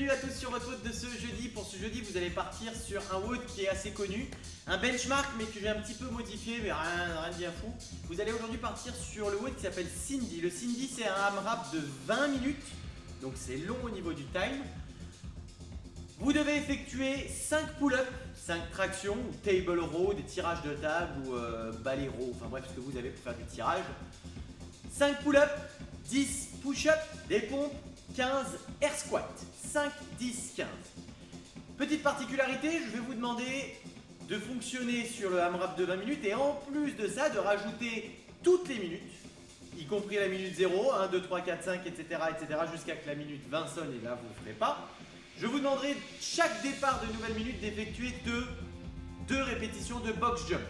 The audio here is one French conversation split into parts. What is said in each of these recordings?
bienvenue à tous sur votre WOD de ce jeudi. Pour ce jeudi, vous allez partir sur un WOD qui est assez connu, un benchmark mais que j'ai un petit peu modifié, mais rien de bien fou. Vous allez aujourd'hui partir sur le WOD qui s'appelle Cindy. Le Cindy, c'est un AMRAP de 20 minutes, donc c'est long au niveau du time. Vous devez effectuer 5 pull-ups, 5 tractions, ou table row, des tirages de table ou balai row, enfin bref, ce que vous avez pour faire du tirage. 5 pull-ups, 10 push-ups, des pompes, 15 air squats. 5, 10, 15. Petite particularité, je vais vous demander de fonctionner sur le AMRAP de 20 minutes et en plus de ça, de rajouter toutes les minutes, y compris la minute 0, 1, 2, 3, 4, 5, etc. jusqu'à que la minute 20 sonne et là vous ne le ferez pas. Je vous demanderai chaque départ de nouvelle minute d'effectuer deux répétitions de box jump.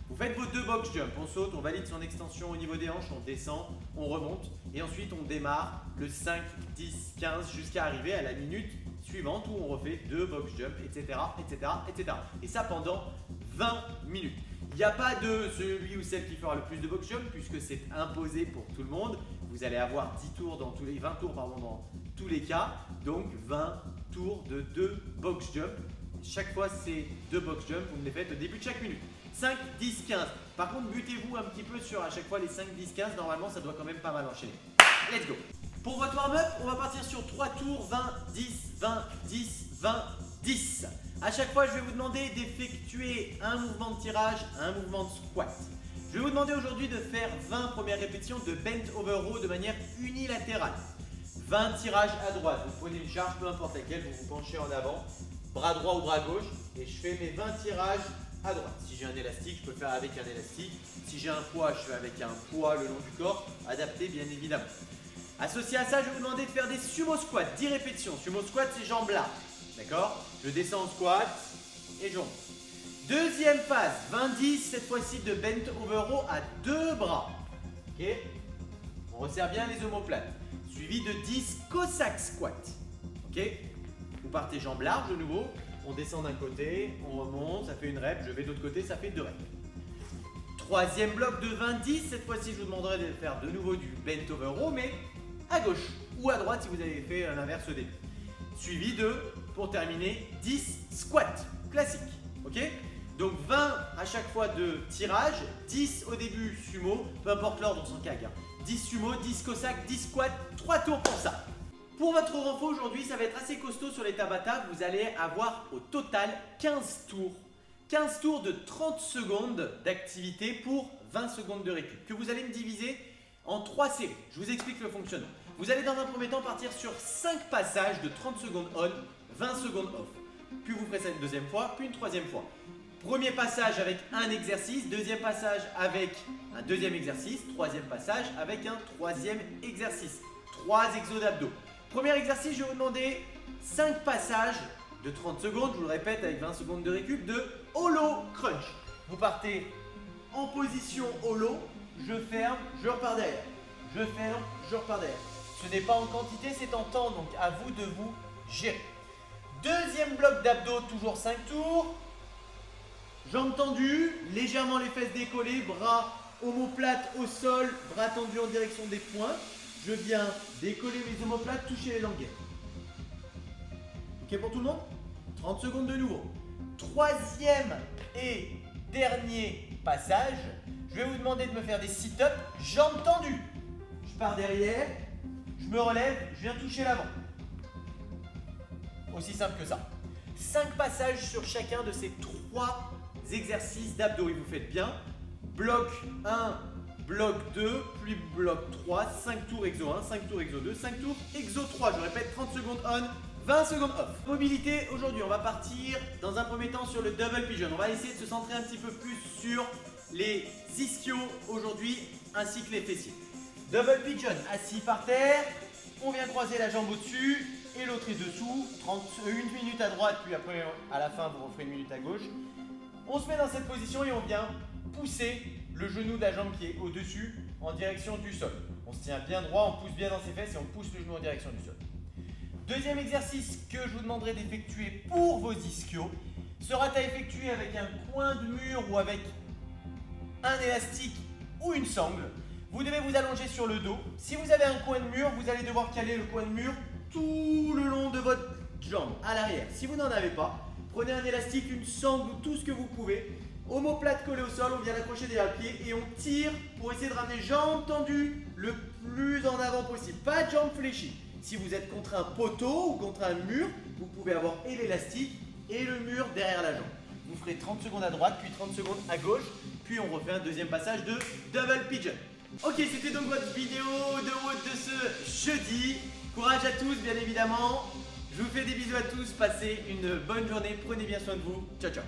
Vous faites vos 2 box jump, on saute, on valide son extension au niveau des hanches, on descend, on remonte et ensuite on démarre le 5, 10, 15 jusqu'à arriver à la minute suivante où on refait 2 box jump, etc. Et ça pendant 20 minutes. Il n'y a pas de celui ou celle qui fera le plus de box jump puisque c'est imposé pour tout le monde. Vous allez avoir 10 tours dans tous les 20 tours dans tous les cas, donc 20 tours de 2 box jump. Chaque fois c'est 2 box jump, vous me les faites au début de chaque minute. 5, 10, 15. Par contre, butez-vous un petit peu sur à chaque fois les 5, 10, 15. Normalement, ça doit quand même pas mal enchaîner. Let's go. Pour votre warm-up, on va partir sur 3 tours 20, 10, 20, 10, 20, 10. À chaque fois, je vais vous demander d'effectuer un mouvement de tirage, un mouvement de squat. Je vais vous demander aujourd'hui de faire 20 premières répétitions de bent over row de manière unilatérale. 20 tirages à droite. Vous prenez une charge, peu importe laquelle, vous vous penchez en avant, bras droit ou bras gauche, et je fais mes 20 tirages à droite. Si j'ai un élastique, je peux faire avec un élastique. Si j'ai un poids, je fais avec un poids le long du corps, adapté bien évidemment. Associé à ça, je vais vous demander de faire des sumo squats, 10 répétitions. Sumo squat, c'est jambes larges. D'accord? Je descends en squat et je monte. Deuxième phase, 20-10, cette fois-ci de bent over row à 2 bras. Ok? On resserre bien les omoplates. Suivi de 10 Cossack squats. Ok? Vous partez jambes larges de nouveau. On descend d'un côté, on remonte, ça fait une rep, je vais de l'autre côté, ça fait 2 reps. Troisième bloc de 20-10, cette fois-ci je vous demanderai de faire de nouveau du bent over row, mais à gauche ou à droite si vous avez fait l'inverse au début. Suivi de, pour terminer, 10 squats, classiques. Ok? Donc 20 à chaque fois de tirage, 10 au début sumo, peu importe l'ordre, on s'en cague. 10 sumo, 10 cossack, 10 squats, 3 tours pour ça. Pour votre renfo aujourd'hui, ça va être assez costaud sur les Tabata. Vous allez avoir au total 15 tours. 15 tours de 30 secondes d'activité pour 20 secondes de récup. Que vous allez me diviser en 3 séries. Je vous explique le fonctionnement. Vous allez dans un premier temps partir sur 5 passages de 30 secondes on, 20 secondes off. Puis vous ferez ça une deuxième fois, puis une troisième fois. Premier passage avec un exercice, deuxième passage avec un deuxième exercice, troisième passage avec un troisième exercice. 3 exos d'abdos. Premier exercice, je vais vous demander 5 passages de 30 secondes, je vous le répète avec 20 secondes de récup, de hollow crunch. Vous partez en position hollow, je ferme, je repars derrière. Je ferme, je repars derrière. Ce n'est pas en quantité, c'est en temps, donc à vous de vous gérer. Deuxième bloc d'abdos, toujours 5 tours. Jambes tendues, légèrement les fesses décollées, bras omoplates au sol, bras tendus en direction des points. Je viens décoller mes omoplates, toucher les languettes. Ok pour tout le monde? 30 secondes de nouveau. Troisième et dernier passage, je vais vous demander de me faire des sit-ups, jambes tendues. Je pars derrière, je me relève, je viens toucher l'avant. Aussi simple que ça. 5 passages sur chacun de ces 3 exercices d'abdos et vous faites bien. Bloc 1, bloc 2, puis bloc 3, 5 tours exo 1, 5 tours exo 2, 5 tours exo 3. Je répète, 30 secondes on, 20 secondes off. Mobilité, aujourd'hui, on va partir dans un premier temps sur le double pigeon. On va essayer de se centrer un petit peu plus sur les ischios aujourd'hui, ainsi que les fessiers. Double pigeon, assis par terre, on vient croiser la jambe au-dessus et l'autre est dessous. 1 minute à droite, puis après, à la fin, vous referez 1 minute à gauche. On se met dans cette position et on vient pousser le genou de la jambe qui est au-dessus en direction du sol. On se tient bien droit, on pousse bien dans ses fesses et on pousse le genou en direction du sol. Deuxième exercice que je vous demanderai d'effectuer pour vos ischios sera à effectuer avec un coin de mur ou avec un élastique ou une sangle. Vous devez vous allonger sur le dos. Si vous avez un coin de mur, vous allez devoir caler le coin de mur tout le long de votre jambes à l'arrière. Si vous n'en avez pas, prenez un élastique, une sangle ou tout ce que vous pouvez. Omoplate collée au sol, on vient l'accrocher derrière le pied et on tire pour essayer de ramener jambes tendues le plus en avant possible. Pas de jambes fléchies. Si vous êtes contre un poteau ou contre un mur, vous pouvez avoir et l'élastique et le mur derrière la jambe. Vous ferez 30 secondes à droite, puis 30 secondes à gauche, puis on refait un deuxième passage de double pigeon. Ok, c'était donc votre vidéo de WOD de ce jeudi. Courage à tous, bien évidemment. Je vous fais des bisous à tous, passez une bonne journée, prenez bien soin de vous. Ciao, ciao.